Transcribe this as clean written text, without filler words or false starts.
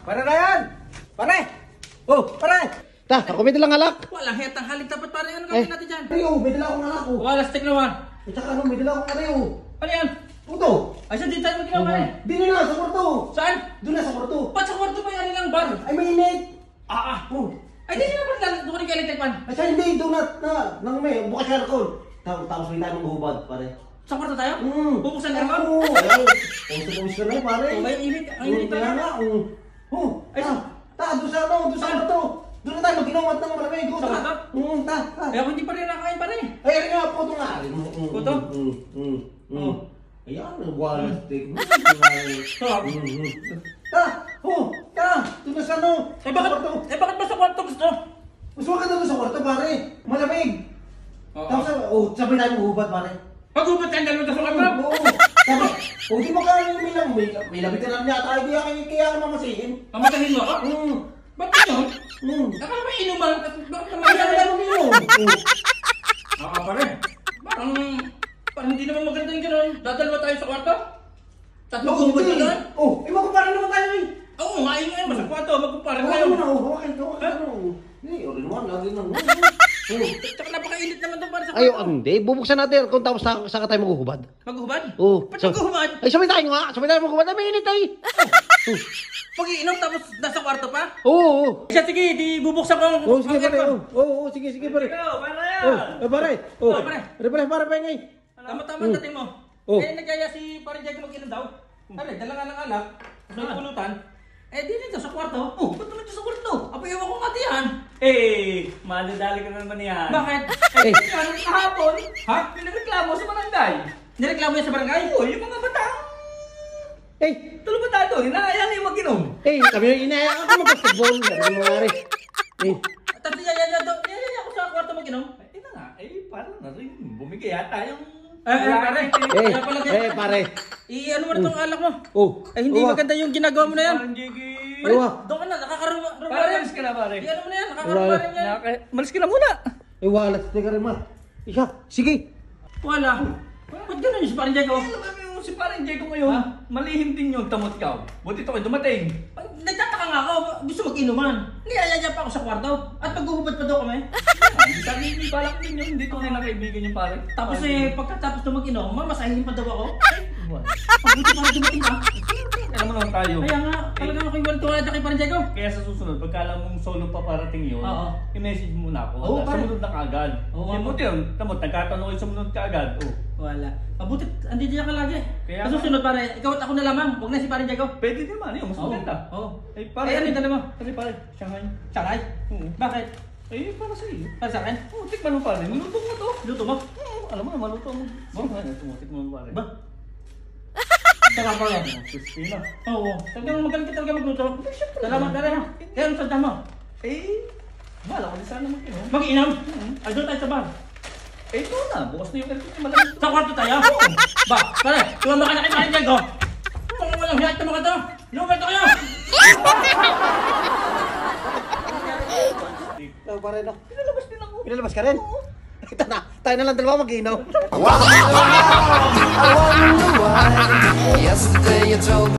Pare na yan! Pare! Oh, pare! Ta, ako may dalang alak. Walang hetang haling tapat pare. Ano gawin natin dyan? Ay, may dala akong alak. Wala, stick naman. At saka may dala akong alak. Ano yan? Puto. Ay, saan din tayo magkinawa pare? Dito na, sa kwarto. Saan? Doon na sa kwarto. Ba't sa kwarto pa yan lang bar? Ay, mainit. Oh. Ay, di na pala. Doon ka rin ka-electric pan. Ay, siya hindi. Doon nang may bukas yung aircon. Tapos may tayo maghubad, pare. Sa kwarto tayo? Bubuksan ka naman? Oo. Pumus ka na, pare. Oh, may init. Ang init Kaya nga. talaga. Ay, Doon sa kwarto. Doon na tayo mag-ginawat ng malamig. Sa kwarto? Ta. Ay, ako hindi pa rin nakain pare. Ay, rin nga, puto nga. Puto? Ayan, nagwalas stick. Sarap. Doon na sa ano. Bakit ba sa kwarto gusto? Mas wag ka na doon sa kwarto, pare. Malamig. Oo. Tapos, sabay tayo maghubad, pare. Pag-ubot ka ang dalawa sa kwarto? Oo. Tapos, di ba kaya may labit ka na niya tayo, kaya ka mamasihin. Mamatahin mo ako? Ba't yun? Nakala ba inuman? Bakit naman yan? Pare. Parang hindi naman maganda yung gano'n. Dadalawa tayo sa kwarto? Tatlo ubod na doon? Magkumpara naman tayo eh. Oo, ngayon mo sa kwarto. Magkumpara Hawakan tayo. mo na, hawakan mo. Hindi, ori naman, lagi nang. Tsaka napakainit naman doon para sa Ayo, kwarto. hindi. Bubuksan natin kung tapos saka tayo maghuhubad. Maghuhubad? Oo. Ba't maghuhubad? Ay, sabay tayo nga. Sabay tayo maghuhubad. Ay, mainit ay. Pag-iinom tapos nasa kwarto pa? Oo. Siya, sige, di bubuksan ko ang Oo, sige pare. aircon. Oo, sige pare. Ikaw, para yan! Pare. Pare, pare. Tama-tama dating mo. Eh, nagyaya si Pare Diego mag-inom daw. Sabi, dala nga ng alak. May pulutan. Eh, di dito sa kwarto. Ba't naman dito sa kwarto? Apayaw ako nga diyan. Madadali ka naman yan. Bakit? Ano kahapon? Ha? Pinagreklamo sa barangay. Nireklamo yan sa barangay? Oo, yung mga batang tulog ba tayo? Hinahayaan na yung mag-inom. Kami yung inayaan ka mag-basketball. Ano nangyari? Tatlo yaya ako sa kwarto mag-inom. Ito nga, parang na rin. Bumigay yata yung... Pare. Kaya pala ganyan. Pare. Ano mo na itong alak mo? Ay, hindi Uwa. maganda yung ginagawa mo na yan. Parang Jiggy. Pare, Uwa. doon ka na, nakakaruba Pare, rin. malis ka na, pare. Ano mo na yan, nakakaruba rin yan. Malis ka na muna. Walas. Teka rin, ma. Sige. Wala. Ba't gano'n yung si Pare Diego? Alam mo si parang Diego ngayon, malihim din yung tamot ka. Buti ito kayo dumating. Nagtataka nga ako, gusto mag-inuman. Niyayaya pa ako sa kwarto. At paghuhubad pa daw kami. Sabi, balak din yun, hindi ko na kaibigan yung pare. Tapos pagkatapos na mag-inom, mamasahin pa daw ako. Mabuti para dumating ka. Alam mo naman tayo. Kaya nga, talagang ako'y walituwa kay Pare Diego. Kaya sa susunod, pagka alam mong solo pa parating yun, Oo. i-message mo na ako. Oo, pare. Sumunod na kaagad. Oo, Yung buti yun, tamot, nagkatanong kayo sumunod kaagad. Wala. Mabuti, andito ka lagi. Kaya Sa susunod pare, ikaw at ako na lamang. Huwag na si Pare Diego. Pwede din man, yun, mas maganda. Oo. Pare, Ano yung dala mo? Pare, Shanghai. Sangay? Oo. Bakit? Para sa iyo. Para sa akin? Tikman mo pare, niluto mo to. Luto mo? Alam mo na, maluto mo. Tikman mo pare. Ba? Sarap pa yan. Christina. Oo. Talagang magaling ka talaga magluto. Salamat na rin ha. Kaya ano sa mo? Wala ko din sana mag-inom. Mag-inom? Ay, doon tayo sa bar. Ito na, bukas na yung aircon, malamig. Sa kwarto tayo? Ba, pare, tumama ka na kay Pare Diego. Mga walang hiyat na mga to. Lumato kayo! Pare, no? Pinalabas din ako. Pinalabas ka rin? Ito na. Tayo na lang dalawa mag-inom. Yesterday you told me